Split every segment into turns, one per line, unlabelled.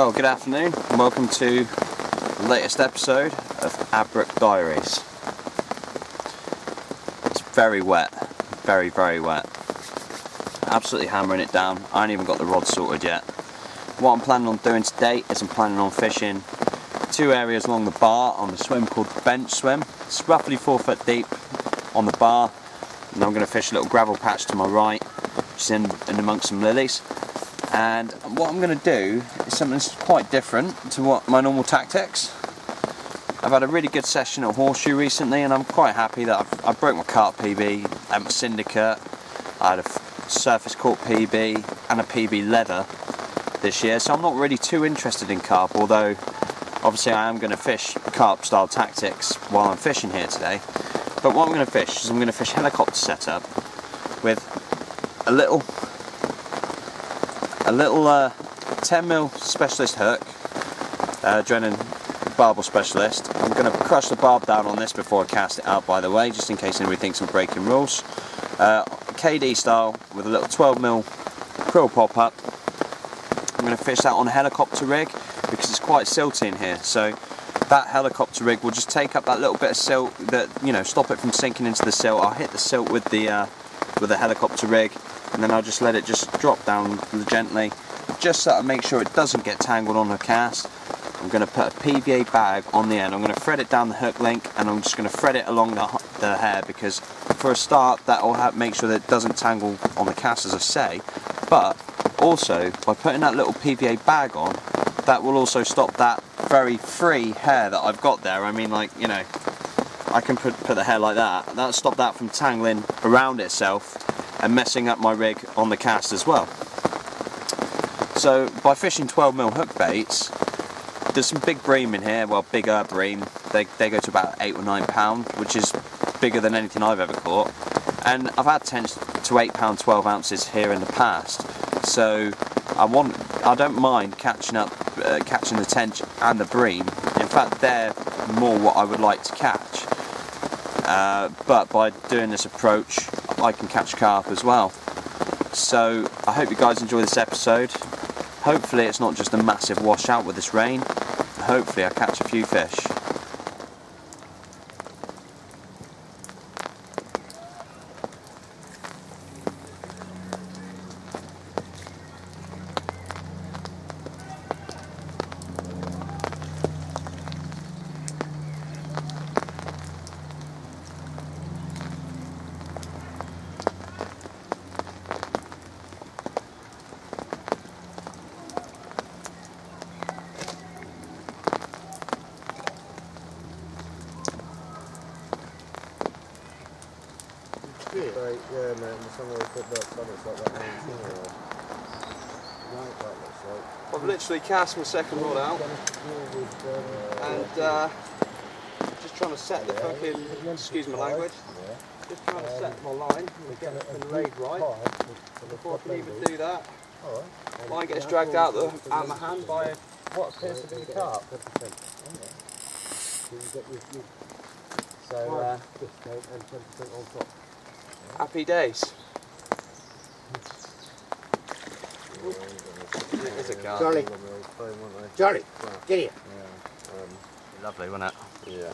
Well, good afternoon and welcome to the latest episode of Abbrook Diaries. It's very wet, very wet. Absolutely hammering it down. I ain't even got the rod sorted yet. What I'm planning on doing today is I'm planning on fishing two areas along the bar on the swim called the bench swim. It's roughly 4 foot deep on the bar, and I'm going to fish a little gravel patch to my right, which is in amongst some lilies. And what I'm going to do is something that's quite different to what my normal tactics. I've had a really good session at Horseshoe recently, and I'm quite happy that I broke my Carp PB and my syndicate. I had a surface caught PB and a PB leather this year, so I'm not really too interested in carp, although obviously I am going to fish carp style tactics while I'm fishing here today. But what I'm going to fish is I'm going to fish helicopter setup with a little 10mm specialist hook, Drennan barbel specialist. I'm going to crush the barb down on this before I cast it out, by the way, just in case anybody thinks I'm breaking rules. KD style with a little 12mm krill pop up. I'm going to fish that on a helicopter rig because it's quite silty in here, so that helicopter rig will just take up that little bit of silt that, you know, stop it from sinking into the silt. I'll hit the silt with the helicopter rig, and then I'll just let it just drop down gently, just so I make sure it doesn't get tangled on the cast. I'm going to put a PVA bag on the end. I'm going to thread it down the hook link, and I'm just going to thread it along the hair, because for a start that will make sure that it doesn't tangle on the cast, as I say, but also by putting that little PVA bag on, that will also stop that very free hair that I've got there. I mean, like, you know, I can put the hair like that. That'll stop that from tangling around itself and messing up my rig on the cast as well. So by fishing 12mm hook baits, there's some big bream in here, well, bigger bream. They go to about 8 or 9 pound, which is bigger than anything I've ever caught. And I've had tench to 8 pound 12 ounces here in the past, so I don't mind catching the tench and the bream. In fact, they're more what I would like to catch. But by doing this approach, I can catch carp as well. So I hope you guys enjoy this episode. Hopefully it's not just a massive washout with this rain. Hopefully I catch a few fish.
Right, yeah, mate, and somewhere we put that something like that right, that looks like.
I've literally cast my second rod out, and just trying to set the fucking, excuse my language, just trying to set my line and get it laid right. Before I can even do that, line gets dragged out of my hand by
what appears to be the carp. So, discount and 20% on top.
happy days. There's a carp.
Charlie, Charlie, get here.
Lovely, wasn't it?
Yeah.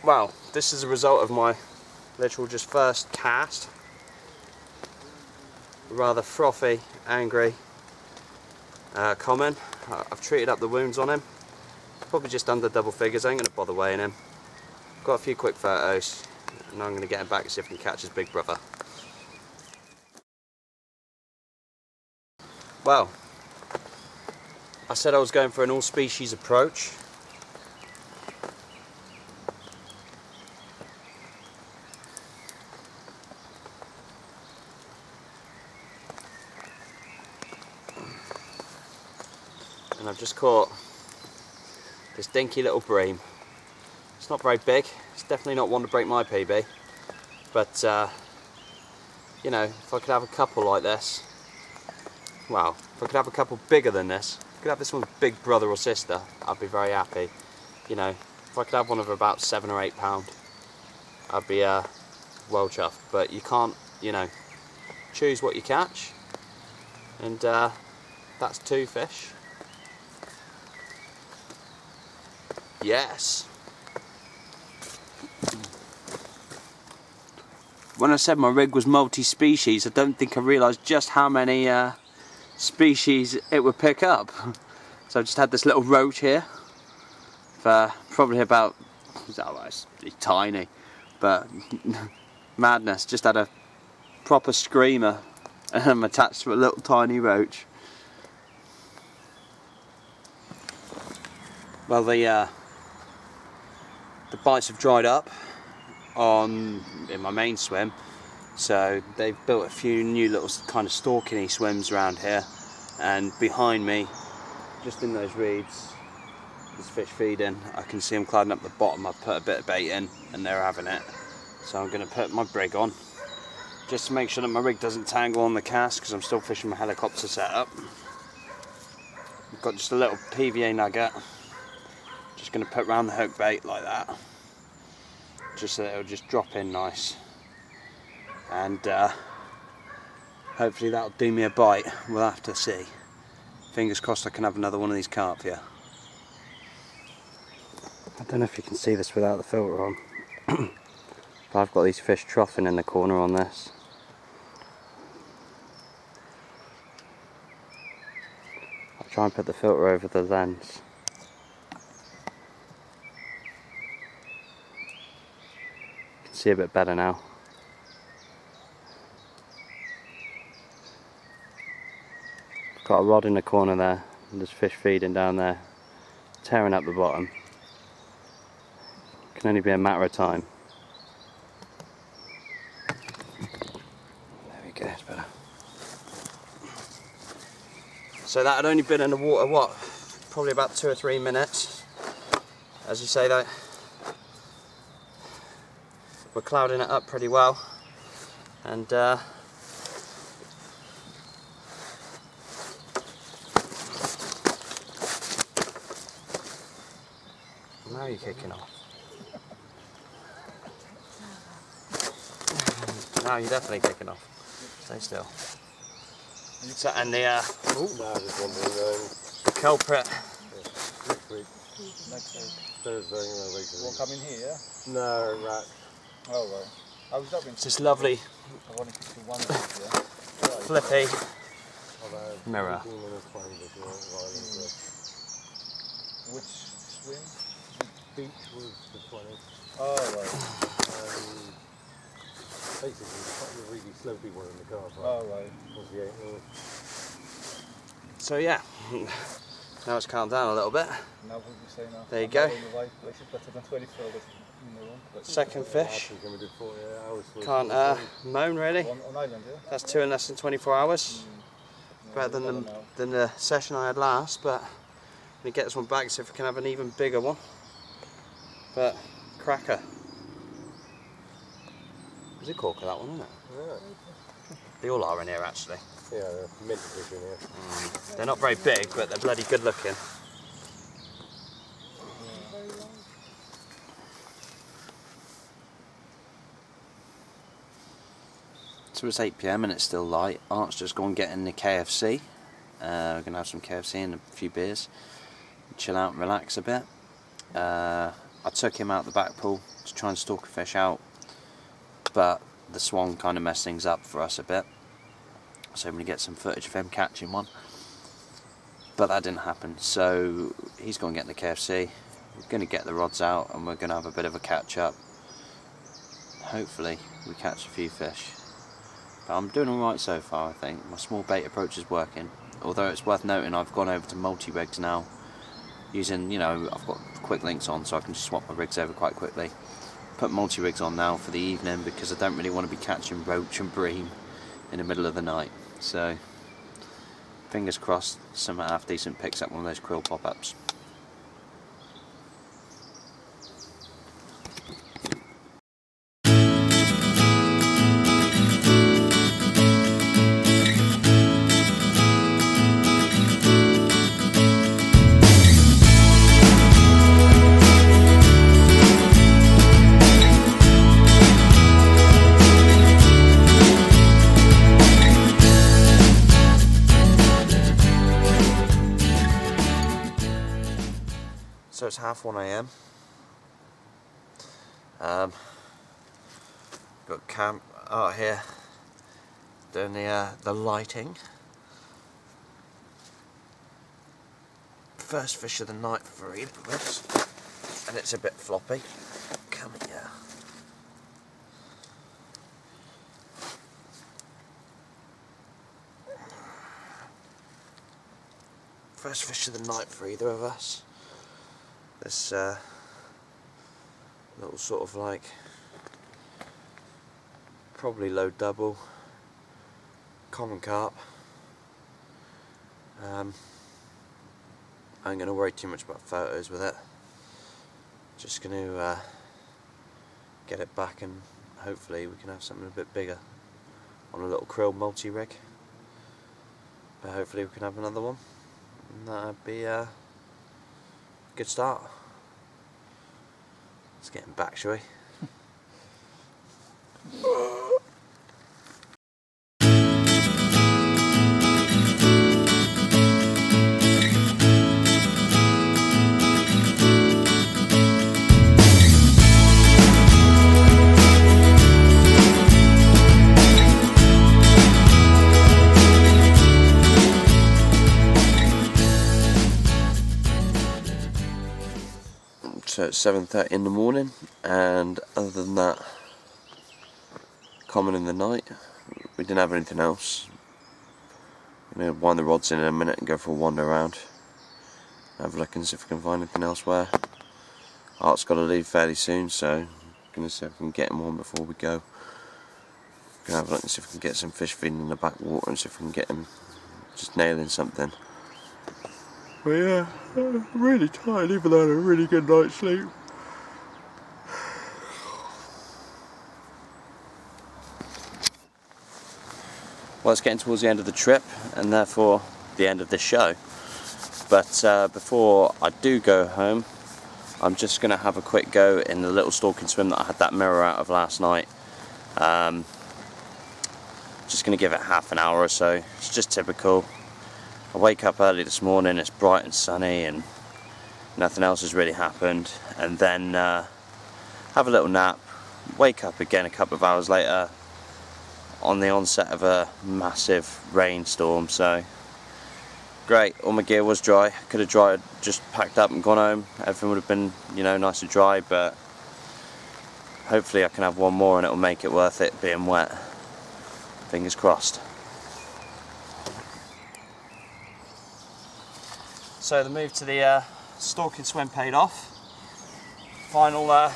Well, this is a result of my literal just first cast. Rather frothy, angry common. I've treated up the wounds on him. Probably just under double figures. I ain't going to bother weighing him. Got a few quick photos, and I'm going to get him back and see if I can catch his big brother. Well, I said I was going for an all-species approach. And I've just caught this dinky little bream. It's not very big, it's definitely not one to break my PB, but you know, if I could have a couple like this, well, if I could have a couple bigger than this, if I could have this one's big brother or sister, I'd be very happy. You know, if I could have one of about 7 or 8 pound, I'd be well chuffed. But you can't, you know, choose what you catch, and that's 2 fish. Yes. When I said my rig was multi-species, I don't think I realised just how many species it would pick up. So I just had this little roach here for probably about, oh, it's tiny, but madness. Just had a proper screamer and I'm attached to a little tiny roach. Well, the bites have dried up in my main swim, so they've built a few new little kind of stalking-y swims around here, and behind me, just in those reeds, there's fish feeding. I can see them climbing up the bottom. I've put a bit of bait in and they're having it, so I'm going to put my brig on just to make sure that my rig doesn't tangle on the cast, because I'm still fishing my helicopter setup. I've got just a little PVA nugget, just going to put round the hook bait like that, just so that it'll just drop in nice, and hopefully that'll do me a bite. We'll have to see. Fingers crossed I can have another one of these carp here. I don't know if you can see this without the filter on, but I've got these fish troughing in the corner on this. I'll try and put the filter over the lens. You can see a bit better now. Got a rod in the corner there, and there's fish feeding down there, tearing up the bottom. Can only be a matter of time. There we go, it's better. So that had only been in the water, what, probably about 2 or 3 minutes. As you say, though, we're clouding it up pretty well, and now you're kicking off. Now you're definitely kicking off. Stay still. So, and the culprit.
Next week. Thursday,
Won't come in here, yeah?
No, right.
Oh, right. I was up in
It's this lovely,
I wanted to see one of them, yeah?
flippy mirror.
Which swim?
Beach was the 20th.
Oh, right.
Basically, the really slopey one in the car park
Oh, right.
was the 18th.
So yeah, now it's calmed down a little bit.
Now what you say now?
There you
I'm
go.
not in the right place, it's better than 24, but in the room. But
Second fish.
Actually, gonna do 40 hours.
Can't moan really.
on island, yeah?
That's 2 in less than 24 hours. Better than the session I had last, but we get this one back, see if we can have an even bigger one. But cracker. There's a corker, that one, isn't it?
Yeah.
They all are in here actually.
Yeah, they're mint fish in here.
They're not very big, but they're bloody good looking. So it's 8 PM and it's still light. Art's just gone getting the KFC. We're going to have some KFC and a few beers. Chill out and relax a bit. I took him out the back pool to try and stalk a fish out, but the swan kind of messed things up for us a bit. So I'm going to get some footage of him catching one, but that didn't happen. So he's going to get in the KFC. We're going to get the rods out and we're going to have a bit of a catch up. Hopefully we catch a few fish. But I'm doing alright so far, I think. My small bait approach is working. Although it's worth noting I've gone over to multi-rigs now. Using, you know, I've got quick links on so I can just swap my rigs over quite quickly. Put multi-rigs on now for the evening because I don't really want to be catching roach and bream in the middle of the night. So, fingers crossed, some half decent picks up one of those krill pop-ups. So it's 1:30 AM. Got Carp out here doing the lighting. First fish of the night for either of us, and it's a bit floppy. Come here. First fish of the night for either of us. This little sort of like probably low double common carp. I ain't going to worry too much about photos with it. Just going to get it back, and hopefully we can have something a bit bigger on a little krill multi-rig. But hopefully we can have another one, and that'd be a good start. Let's get him back, shall we? So it's 7:30 in the morning, and other than that, common in the night, we didn't have anything else. I'm going to wind the rods in a minute and go for a wander around, have a look and see if we can find anything elsewhere. Art's got to leave fairly soon, so I'm going to see if we can get him on before we go. We're going to have a look and see if we can get some fish feeding in the backwater, and see if we can get him just nailing something. But yeah, I'm really tired, even though I had a really good night's sleep. Well, it's getting towards the end of the trip, and therefore the end of this show. But before I do go home, I'm just going to have a quick go in the little stalking swim that I had that mirror out of last night. Just going to give it half an hour or so. It's just typical. I wake up early this morning, it's bright and sunny and nothing else has really happened, and then have a little nap, wake up again a couple of hours later on the onset of a massive rainstorm. So great, all my gear was dry. Could have dried, just packed up and gone home. Everything would have been, you know, nice and dry, but hopefully I can have one more and it'll make it worth it being wet. Fingers crossed. So the move to the stalking swim paid off. Final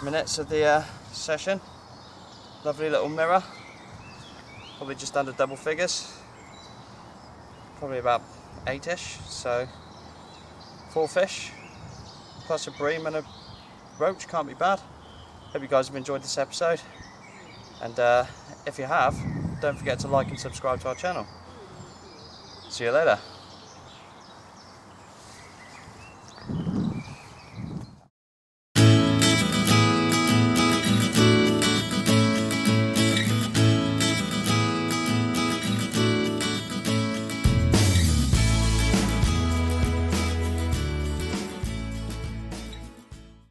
minutes of the session. Lovely little mirror. Probably just under double figures. Probably about 8ish. So 4 fish plus a bream and a roach. Can't be bad. Hope you guys have enjoyed this episode. And if you have, don't forget to like and subscribe to our channel. See you later.